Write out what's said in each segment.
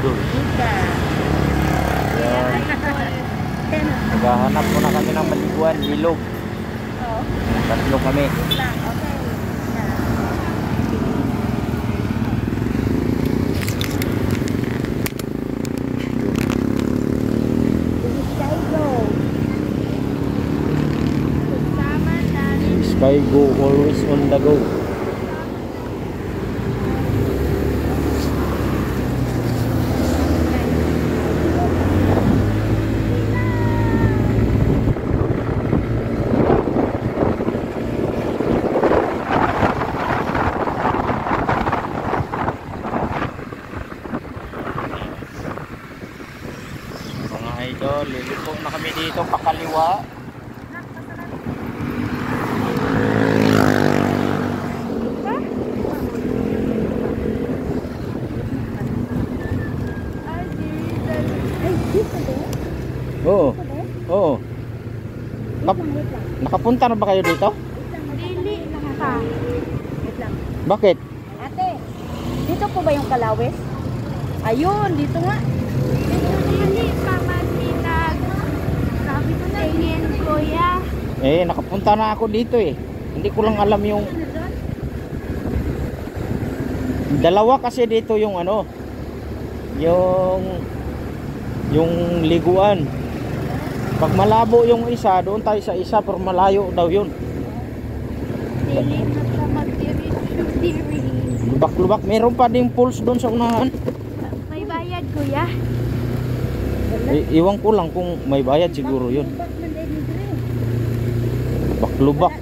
idol. Ika. Yan. Naghahanap muna kami ng maliguan, ilog. Oo. Tatlo kami. Wait lang. Okay. Sky Go, always on the go. Mga idol, liliko na kami dito pakaliwa. Oo. Oo. Nakapunta na ba kayo dito? Dili pa. Wait lang. Bakit? Ate, dito po ba yung Kalawes? Ayun, dito nga. Dili pa matinag. Sabi ko na tingin, kuya. Nakapunta na ako dito eh. Hindi ko lang alam yung dalawa kasi dito yung ano, yung liguan. Pag malabo yung isa, doon tayo sa isa, pero malayo daw yun. Dili na sa magdiri. Lubak-lubak. Meron pa ding pools doon sa unahan. May bayad, kuya. Iwan ko lang kung may bayad siguro yun. Lubak-lubak.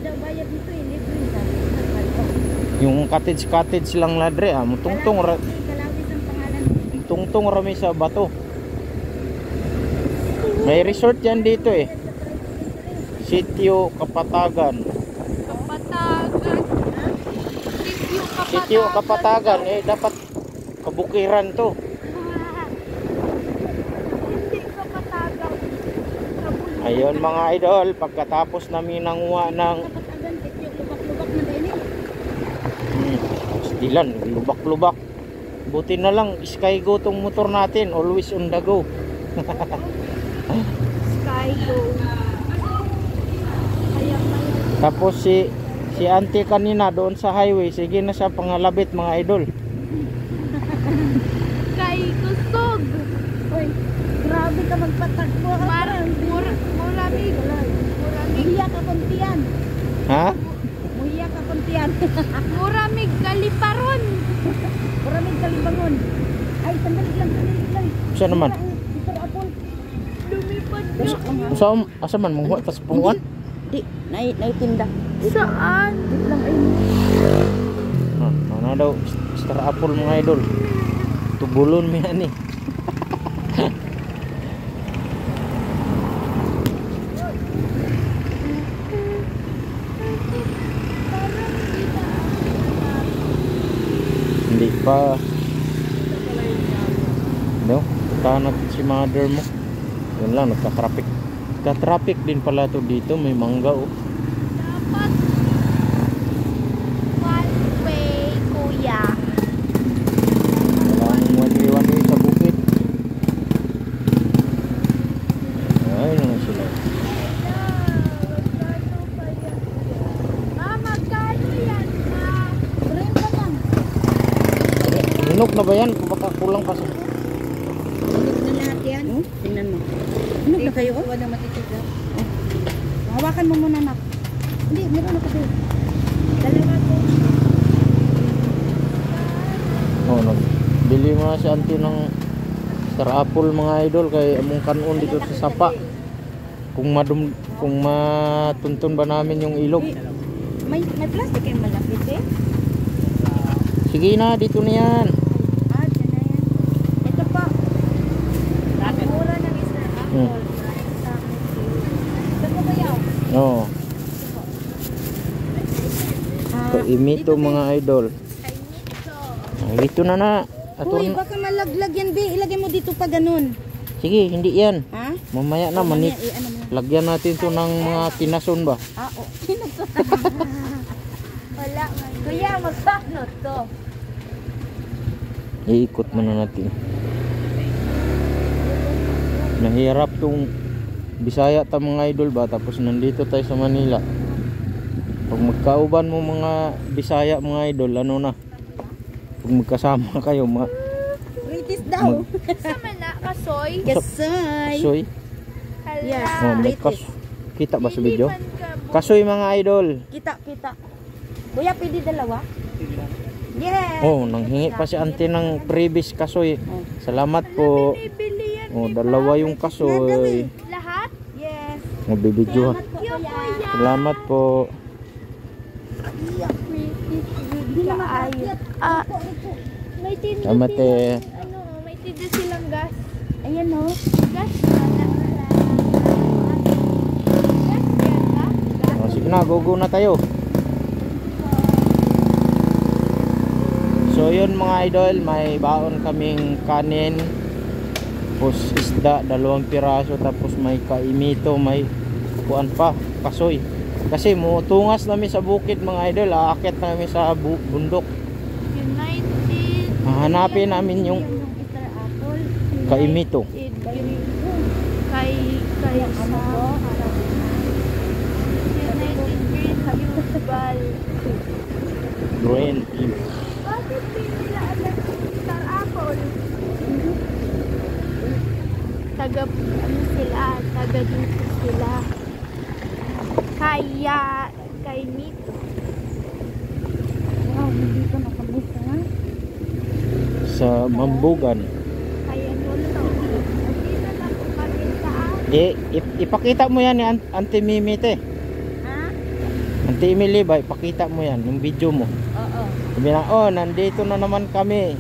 Yung cottage lang ladre ah. Tungtong rami sa bato. May resort yan dito eh. Sitio Kapatagan. Sitio Kapatagan. Dapat kabukiran to. Ayun mga idol, pagkatapos namin nanguha ng dilan, lubak-lubak. Buti na lang Sky Go tong motor natin, always on the go. Sky Go. Tapos si auntie kanina doon sa highway, sige na siya pangalabit mga idol. Sky Kusog. Oy, grabe ka magpatakbo. Muramig. Muhiya ka kuntian. Ha? Muhiya ka kuntian. Muramig Kaliparon. Muramig Kalibangon. Ay, sandali lang. Saan naman? Lumipad na. Asa man mong tas punguan? Di, naitinda. Saan? Di lang ay. Mana daw Star Apple mga idol. Tubulon mi ani. Hindi pa. No, tanag si mother mo. Yun lang, nagka-traffic. Nagka-traffic din pala to dito. May mangga oh. Dapat one way, kuya. Walang one way sa bukid. Ay, naman sila. Magkano yan, ma? Rin pa lang. Hinok na ba yan? Baka kulang pa sa... Hinok na lahat yan. Tingnan mo. Hinok na kayo? Huwag na matitiga. Hawakan mo muna, nak. Hindi, meron ako doon. Dalawa ko. Bili mo na si auntie ng Star Apple mga idol kay among kanon dito sa sapa. Kung matuntun ba namin yung ilog. May plastic yung malapit eh. Sige na, dito na yan. Dyan na yan. Ito pa. Mura na Mr. Apple. Ito ba yaw? Oo. Imito mga idol. Dito na. Uy, baka malaglag yan, Bi. Ilagay mo dito pa ganun. Sige, hindi yan. Ha? Mamaya na, manit. Lagyan natin to ng mga tinason ba? Oo. Tinason. Wala. Kuya, magkano to? Iikot muna natin. Nahirap tong Bisaya ta mga idol ba, tapos nandito tayo sa Manila. Pag magkauban mo mga Bisaya mga idol, ano na, pag magkasama kayo British daw. Sama na, kasoy. Kasoy. kasoy. Yes. Oh, may kita ba sa video? Kasoy mga idol. Kita. Kuya, pwede dalawa? Yes. Oh, nanghingi pa si auntie ng previous kasoy. Salamat po. Bibili yan. Oh, dalawa yung kasoy. Lahat? Yes. Magbibidyo ha. Salamat po, kuya. Salamat po. Hindi naman akyat. May tinda Salamat eh. ano, may tinda silang gas. Ayan o. Gas na. Gas yan ba? Gas. Oh, sige na, go na tayo. So yun mga idol, may baon kaming kanin, tapos isda, 2 piraso, tapos may kaimito, may kuan pa, kasoy. Kasi mutungas namin sa bukid mga idol, aakyat namin sa bundok. United. Hahanapin namin yung Star Apple. kaimito. Kay sa United Green Global. Green. Bakit pinila alam Star Apple? Taga ano sila, taga dito sila. Kay Meat. Wow, hindi ko nakabuka nga. Sa Mambugan. Kaya Mulo. Dito na po kami sa Ipakita mo yan ni Auntie Mimi te. Ha? Auntie Emily ba, ipakita mo yan, yung video mo. Oo. Sabi na, oh, nandito na naman kami.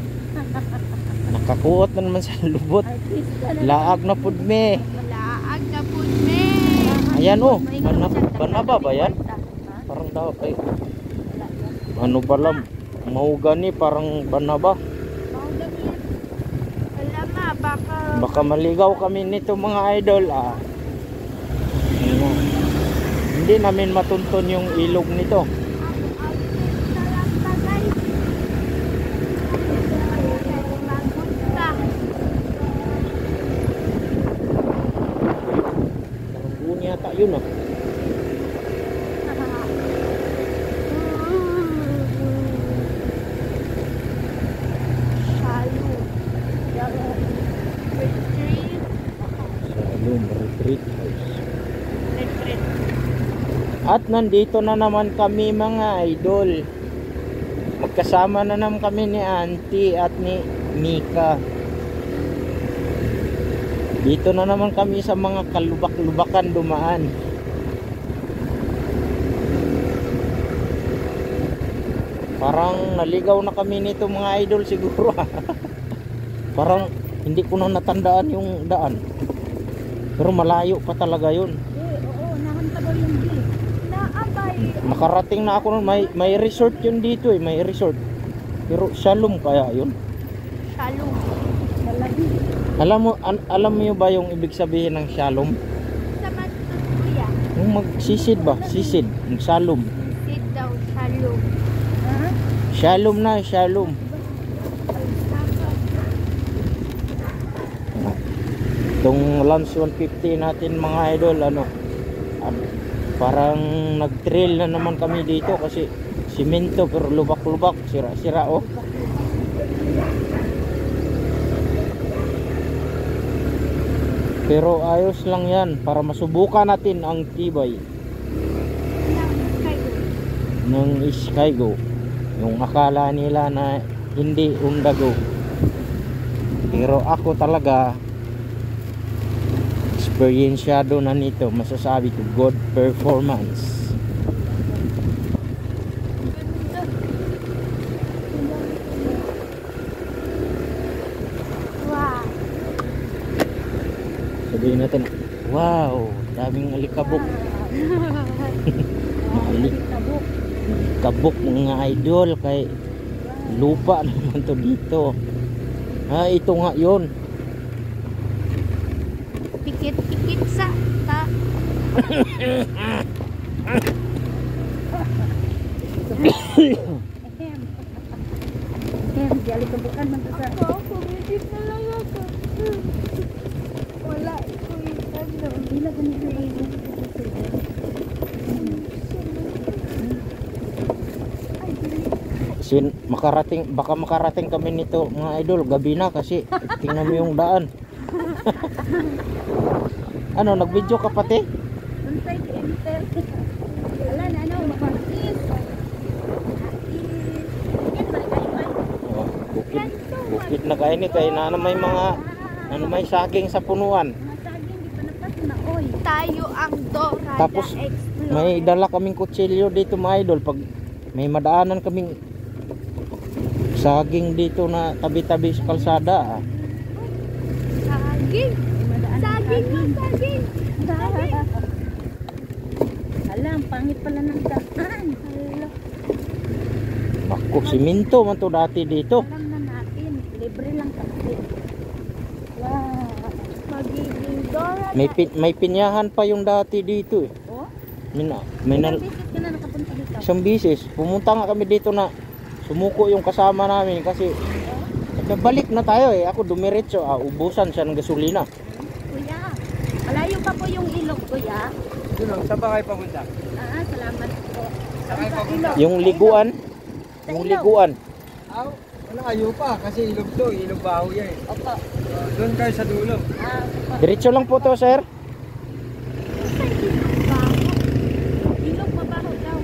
Nakakuot na naman sa lubot. Artista na. Laag na pud me. Laag na po me. Ayan oh, banaba ba yan? Parang daw ay ano pala, mahugani parang banaba. Alam na, Baka maligaw kami nito mga idol ah. Ano, hindi namin matunton yung ilog nito. Parang yata yun ah. Salum Retreat House. At nandito na naman kami mga idol. Magkasama na naman kami ni Auntie at ni Mika. Dito na naman kami sa mga kalubak-lubakan dumaan. Parang naligaw na kami nito mga idol siguro. Parang hindi ko na natandaan yung daan. Pero malayo pa talaga yun. Oo, nakantagal yung G. Naabay. Nakarating na ako nun. May resort yun dito eh. May resort. Pero Shalom kaya yun. Shalom. Lalagi. Alam mo ba yung ibig sabihin ng Shalom? Sa Matut Kuya. Yung magsisid ba? Sisid. Yung Shalom. Sit down. Shalom. Ha? Shalom na. Shalom. Itong lunch 150 natin mga idol, ano, parang nag-trail na naman kami dito kasi simento pero lubak-lubak, sira-sira oh. Pero ayos lang yan para masubukan natin ang tibay ng Skygo. Yung akala nila na hindi undago, pero ako talaga experiensyado na nito, masasabi ko good performance. Wow. Sabihin natin, wow, daming alikabok. Alikabok mga idol, kay lupa naman to dito. Ito nga yun. Pikit-pikit sa ta. Jali kebukan man sa. Ako, kumidip na lang ako. Wala ko yung ano. Bila ganito yung Ay, dili. Baka makarating kami nito mga idol, gabi na kasi tingnan mo yung daan. Ano, nag-video ka pati? unsay enter. Ala na ano, mapakis. Yan ba kayo? Oh, bukid na kayo ni kay na may mga may saging sa punuan. Masaging di pa napas na oy. Tayo ang Dora Tapos, the Explorer. May dala kaming kutsilyo dito mga idol pag may madaanan kaming saging dito na tabi-tabi sa kalsada. Saging. Saging na saging. Ala, ang pangit pala ng daan. Hala. Naku, siminto man to dati dito. Alam na natin, libre lang kasi. Wow. Magiging Dora May pinyahan pa yung dati dito eh. Oh, May ilang beses ka na nakapunta dito? isang bisis. Pumunta nga kami dito na sumuko yung kasama namin kasi balik na tayo eh. Ako dumiretso, ubusan siya ng gasolina. Kuya, malayo pa po yung ilog, kuya. Doon, saan ba kayo papunta? Salamat po. Saan kayo Sa papunta? ilog. Yung liguan, Sa yung ilog. liguan. Wala kayo pa kasi ilog to, ilog baho yan. Opo. Doon kayo sa dulo. Opo. Diretso lang po to, sir. Ilog mabaho daw.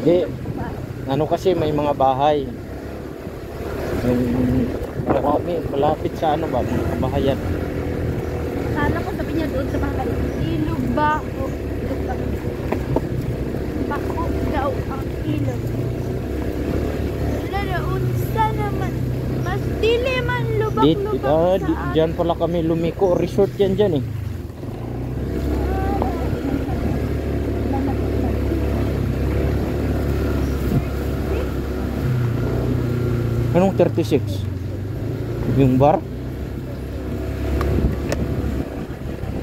Di, ano kasi may mga bahay. Yung malapit sa ano ba, mga kabahayan. Kala ko sabi niya doon sa bahay. ilog bako. Bako daw ang ilog. Wala na unsa naman. Mas dili man lubak-lubak sa Diyan pala kami lumiko. Resort yan dyan eh. Anong 36? Yung bar?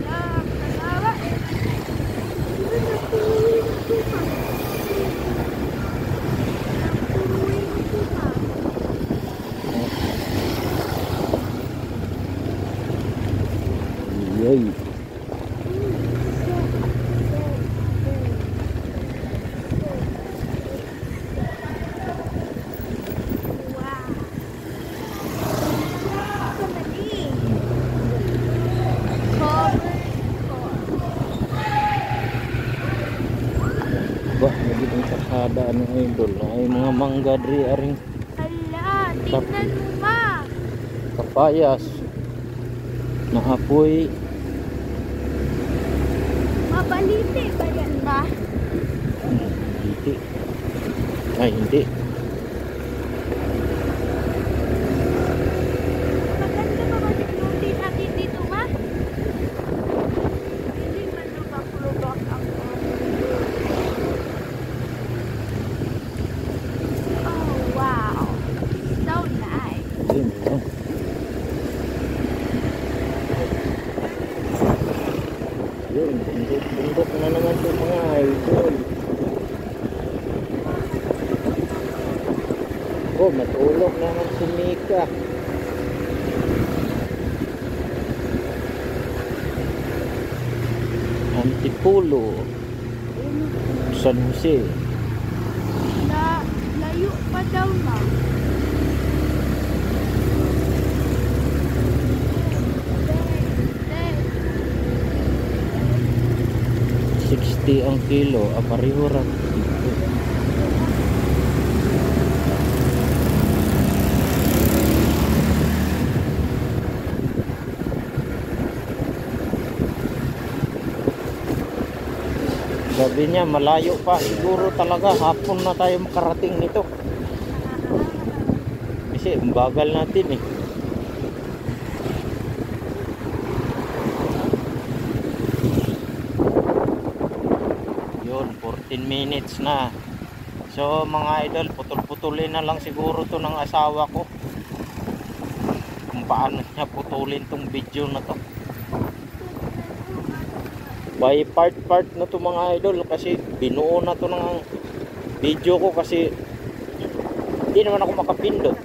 Kalawa. Yay. Ba, naging kasada ano idol. Ay mga mangga diri aring Hala, tingnan mo ma. kapayas. Naapoy. Mabaliti ba yan ba? Hindi. Ay, hindi. Maganda ba masinuti natin dito ma? Hindi man lubak-lubak ang oh wow. So nice. Ayun, oh. Yun, bundok na naman ito mga idol. Oh, matulog naman si Mika. Antipolo, San Jose. Layo pa daw ma. $60 ang kilo, pareho ra dito. Sabi niya malayo pa, siguro talaga hapon na tayo makarating nito. Kasi ang bagal natin eh. Yun, 14 minutes na. So mga idol, putol-putulin na lang siguro to ng asawa ko. Kung paano niya putulin tong video na to. By part na to mga idol kasi binuo na to ng video ko kasi hindi naman ako makapindot.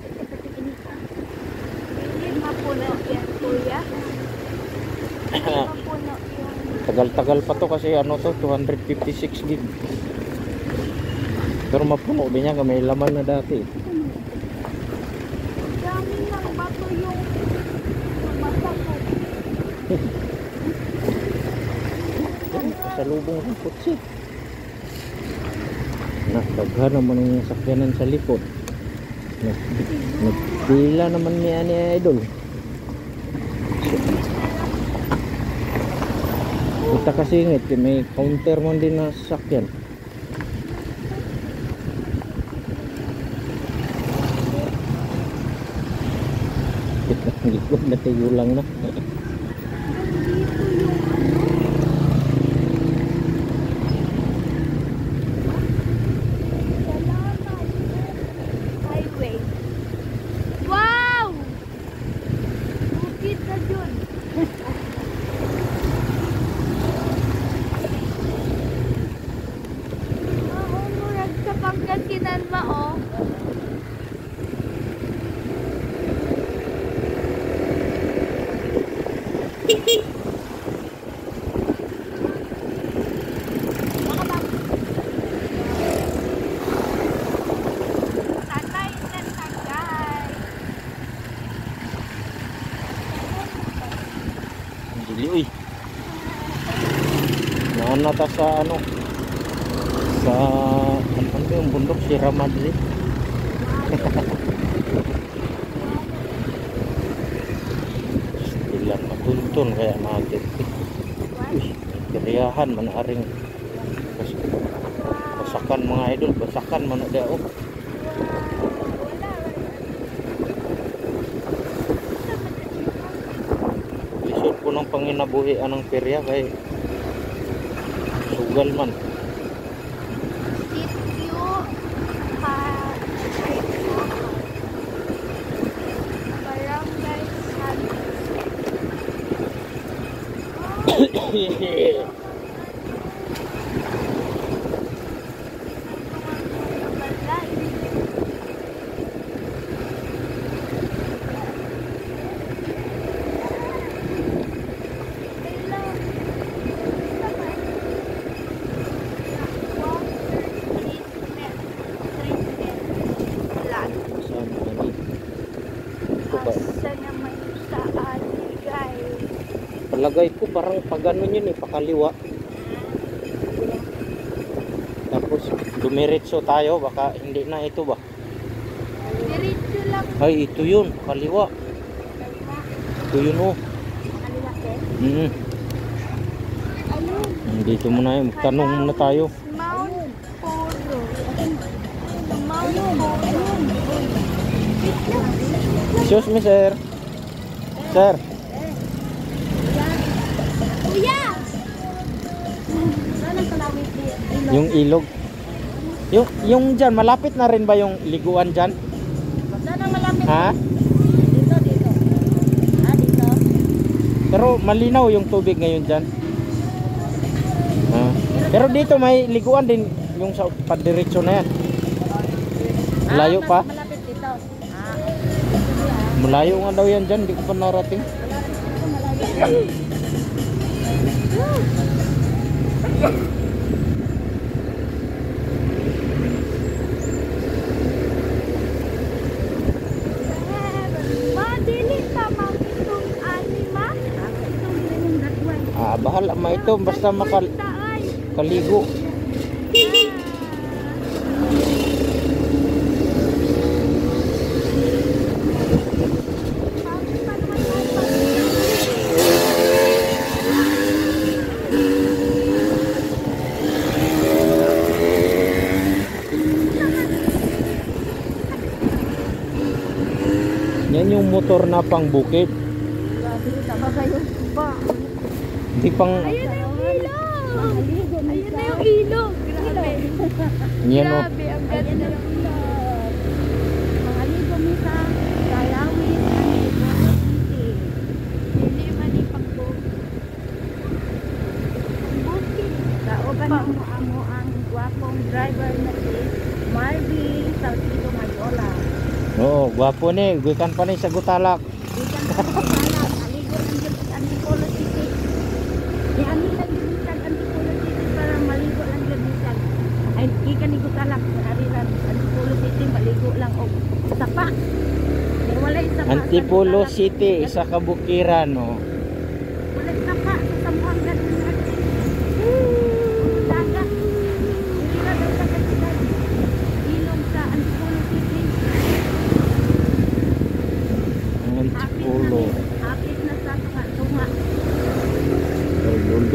Hindi mapuno yan kuya. mapuno yung... Tagal-tagal pa to kasi ano to, 256 gig. Pero mapuno din niya, may laman na dati. Dami ng bato yung mata ko. Sa lubong ng kutsi. Nagdaghan naman ang sakyanan sa likod. Nagpila naman niya ni Idol. Kita kasingit, may counter man din na sasakyan. Ang likod na tigulang na. Highway. Wow! Bukit na dun. Murag sa Pangasinan mao. Tatay na tagay. Ang dili, uy. Naanata sa ano, sa ano ba yung bundok, Sierra Madre. Ilan matuntun kaya natin. Uy, kiriyahan man aring basakan mga idol, basakan man na daw. Lisod ko ng panginabuhian ng perya kay sugal man. Sityo Barangay Santos. Balay. Saan man ito ba? Asa naman yung sa aligay. Palagay ko parang pagano yun eh, pakaliwa. Tapos dumiretso tayo, baka hindi na ito ba? Diretso lang. Ay, ito yun, kaliwa. Ito yun oh. Kaliwa eh. Dito muna yun, tanong muna tayo. Mount Poro. Mount Poro. Excuse me sir. Sir, Kuya! Saan ang kalawit ni Ilog? yung ilog. Yung dyan, malapit na rin ba yung liguan dyan? Saan ang malapit? Ha? Dito, dito. Ah, dito. Pero malinaw yung tubig ngayon dyan. Pero dito may liguan din yung sa padiretso na yan. Malayo Ah, pa? malapit dito. Ah, Malayo nga daw yan dyan, di ko pa narating. Madili pa mang itong anima. itong yung gatway. Bahala ma ito, basta makaligo. Yan yung motor na pang bukid. Grabe, tama kayo. Ba? Hindi pang Ayun na yung ilog. Ayun na yung ilog. Grabe. yan o. Grabe, ang ganda ng ilog. Mga ligo mi sa Kalawit, Antipolo City. Hindi man ipag-bukid. Bukid. Kauban mo amo ang gwapong driver na si Marvin Salcido Mayola. Oo, gwapo ni. Guikan pa ni sa Gutalak. Ikan pa sa Salak, aligo ng Antipolo City. Antipolo City, isa kabukiran, no. Ulit na pa sa Sambuanga. Dagat. Hindi na daw sa Katigan. Ilong sa Antipolo City. Antipolo. Hapit na sa tunga.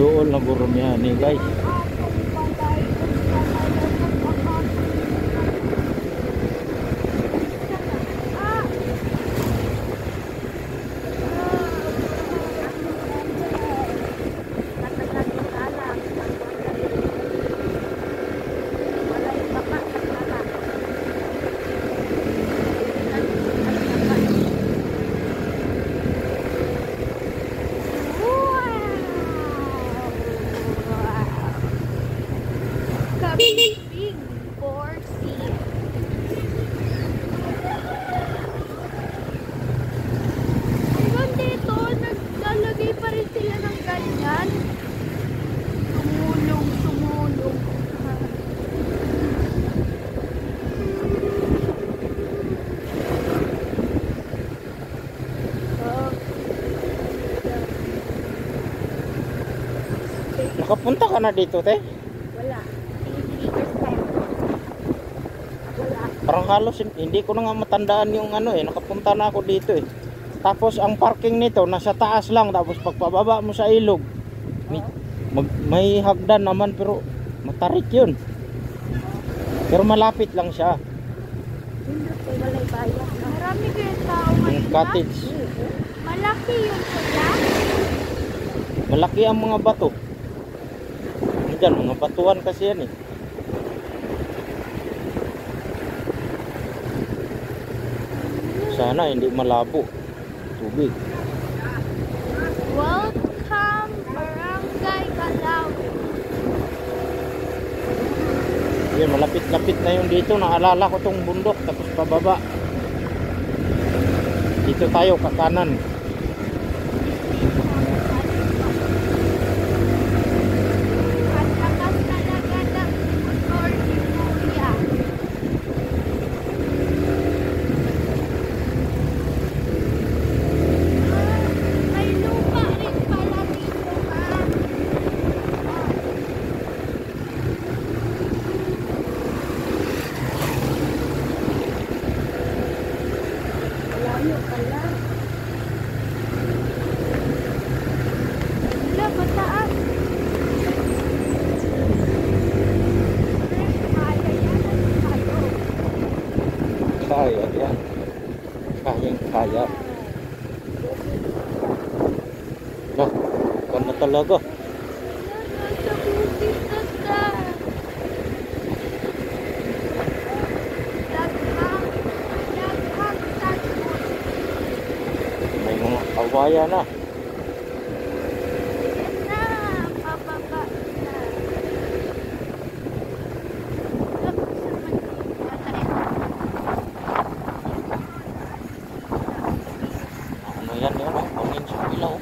Doon lang gurumihan ni guys. Big for sea. Hanggang dito, naglalagay pa rin sila ng ganyan. Sumulong, sumulong. Nakapunta ka na dito, te? Wala. First time. Wala. Parang halos hindi ko na nga matandaan yung ano eh, nakapunta na ako dito eh. Tapos ang parking nito nasa taas lang, tapos pagpababa mo sa ilog may hagdan naman pero matarik yun. Pero malapit lang siya. Hindi ko walay bayan. Marami kayong tao Yung ngayon. cottage. Malaki yun sila. Malaki ang mga bato. Diyan, mga batuan kasi yan eh. Sana hindi malabo tubig. Welcome, Barangay Calao. Yan, malapit-lapit na yung dito. Naalala ko tong bundok tapos pababa. Dito tayo kakanan. Ang lakas talaga ng motor ni Kuya. May lupa rin pala dito, ha? Layo pala. Wala, mataas. Kaya yan ang tayo. Kaya yan. Kayang kaya. Nah, ganda talaga. Nasa bukid na ta. Daghang tanod. May mga kawaya na. Yan na, pababa na. Tapos naman Ano yan yan? Oh, pangin sa ilaw.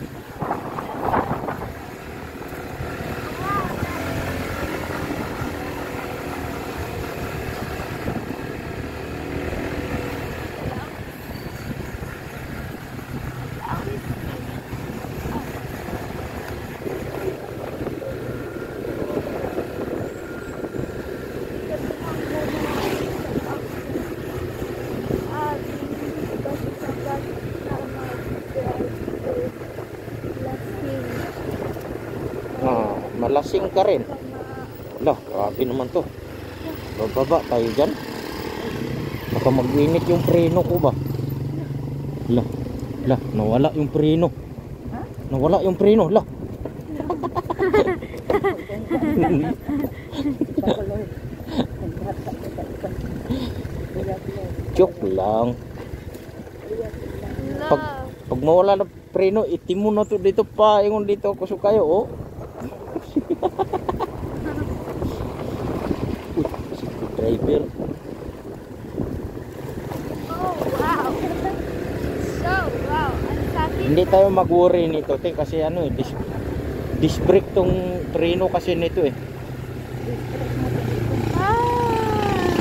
Malasing ka rin. Wala, grabe naman to. Bababa tayo dyan. Baka mag-init yung preno ko ba? Wala, nawala yung preno. Nawala yung preno, wala. Joke lang. Pag mawala na preno, itim mo na to dito pa. Ingon dito ako sukayo, oh. Driver. Oh, wow. So, wow. Ang sakit. Hindi tayo mag-worry nito, te, kasi ano eh, disc brake tong preno kasi nito eh. Ah.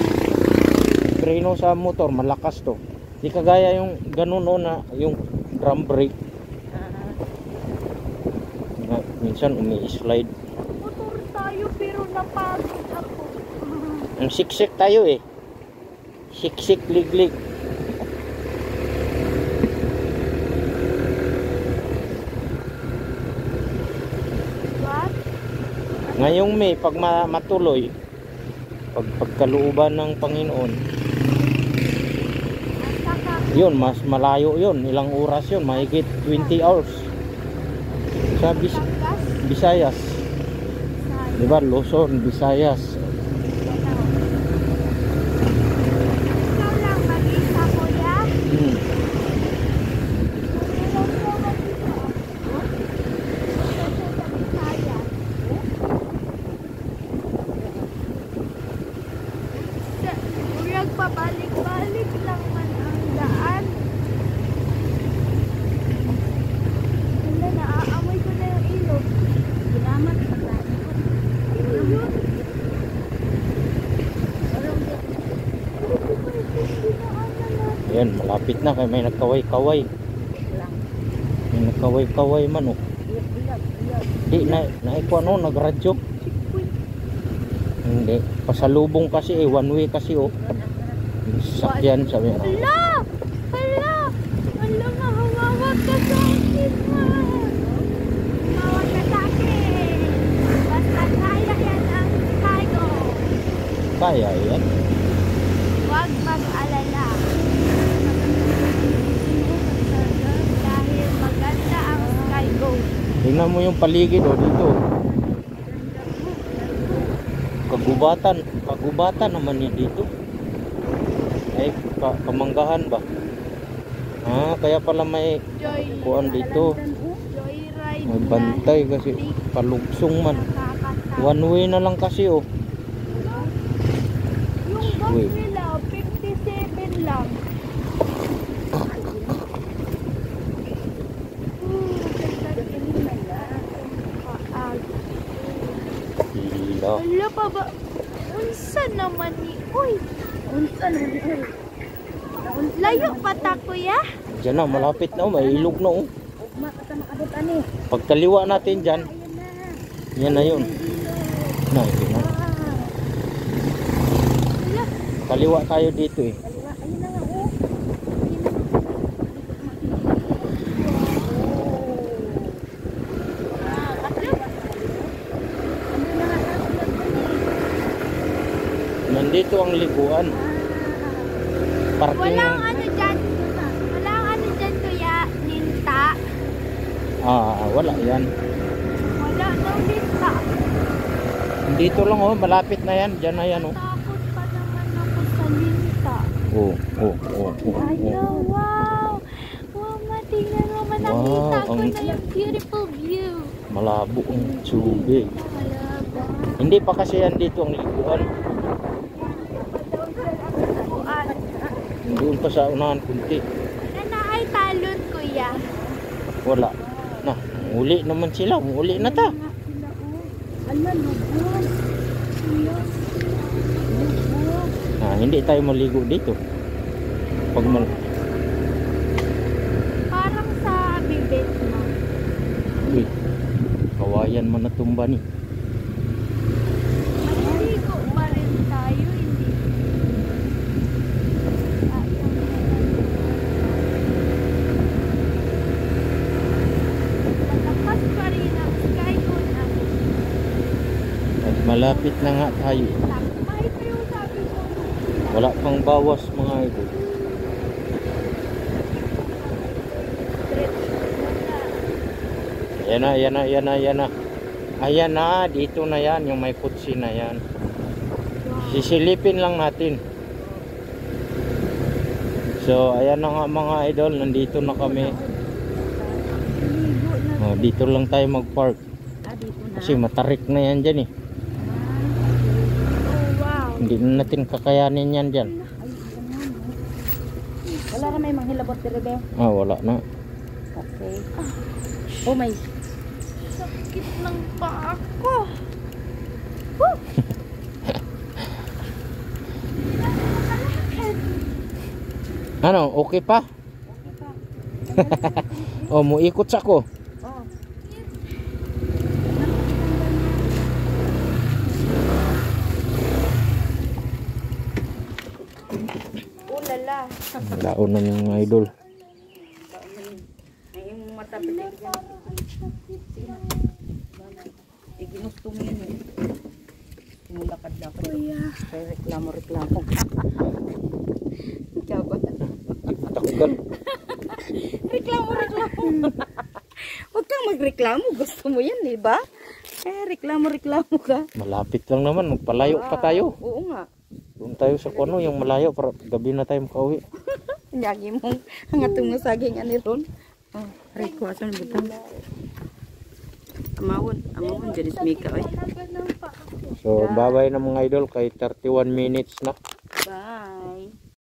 Preno sa motor, malakas to. Di kagaya yung ganun o na yung drum brake. Na, minsan umi-slide. Motor tayo pero napagod ako. Ang siksik tayo eh. Siksik liglig. What? Ngayong May, pag matuloy, pagkalooban ng Panginoon, Saka yun, mas malayo yun. Ilang oras yun, mahigit 20 hours. Sa Batangas. Visayas. Diba? Luzon, Visayas. Ikaw lang mag-isa, kuya. Hmm. Meron ko man dito. Sa Visayas. Urag pabalik-balik lang man ang daan. Wala, naaamoy ko na yung ilog. Salamat sa tayo. Yun. Ayan, malapit na kaya may nagkaway-kaway. May nagkaway-kaway man oh. Di, naikuha no, nagradyo. Hindi, pasalubong kasi eh, one way kasi oh. Sakyan sabi niya. Hala! Hala! Hala nga, humawag ka sa akin, ma! Humawag ka sa akin! Basta kaya yan ang cargo. Kaya yan. Huwag mag-alala. Dahil maganda ang Skygo. Tingnan mo yung paligid oh, dito. Kagubatan naman yan dito. Ay, kamanggahan ba? Ah, kaya pala may kuan dito. Joyride. May bantay kasi palugsong man. One way na lang kasi oh. Yung bus Wait. nila, 57 lang. Hila. Wala pa ba? Unsa naman ni? Uy! Unsa naman ni oy. Layo pa ta, kuya? Diyan na, malapit na oh. May ilog na oh. Ugma ka ta makabot ani. Pagkaliwa natin dyan, Ayun na. yan na yun. Na, ito na. Wala. Kaliwa tayo dito eh. Kaliwa, ayun na nga oh. Nandito ang liguan. Parking. Walang ano dyan. Walang ano dyan, kuya. Ninta. Wala yan. Wala daw ninta. Dito lang oh, malapit na yan. Diyan na yan oh. Takot pa naman ako sa ninta. Oh. Hala, wow! Wow, matingnan mo man. Wow, Nakita ko ang- na yung beautiful view. Malabo ang tubig. Hala, wow. Hindi pa kasi yan dito ang liguan. Doon pa sa unahan kunti. Na ay talon, kuya. Wala. Na, uli naman sila. Uli na ta. Ala, lubog. Hindi tayo maligo dito. Pag Parang sa bibig mo. Uy, kawayan man natumba ni. Maliligo pa rin tayo, hindi. Malakas pa rin ang sky ko na. At malapit na nga tayo. Takmay pa yung sabi ko. Wala pang bawas mga idol. Yan na. Ayan na, dito na yan, yung may kutsi na yan. Sisilipin lang natin. So, ayan na nga mga idol, nandito na kami. Oh, dito lang tayo mag-park. Dito na. Kasi matarik na yan dyan eh. Oh, wow. Hindi na natin kakayanin yan dyan. Wala ka may manghilabot diri be. Wala na. Okay. Oh my. Sakit ng paa ko. Woo! Ano, okay pa? Okay pa. O, mo ikot sa ko. Oh. Oh, lala. Laon na yung mga idol. Ay, yung mata pilig yan. Ginusto mo yan eh. Simulakad-lakad. Kuya. Kaya reklamo-reklamo ka. Ikaw ba? Takugan. Reklamo-reklamo. Huwag kang magreklamo. Gusto mo yan, di ba? Reklamo-reklamo ka. Malapit lang naman, magpalayo pa tayo. Oo nga. Doon tayo sa kuno, yung malayo para gabi na tayo makauwi. Nyagi mong hangatong na saging ani ron. Oh, requestan butang. Amawon jadi mika oy. So, bye-bye na mga idol, kay 31 minutes na.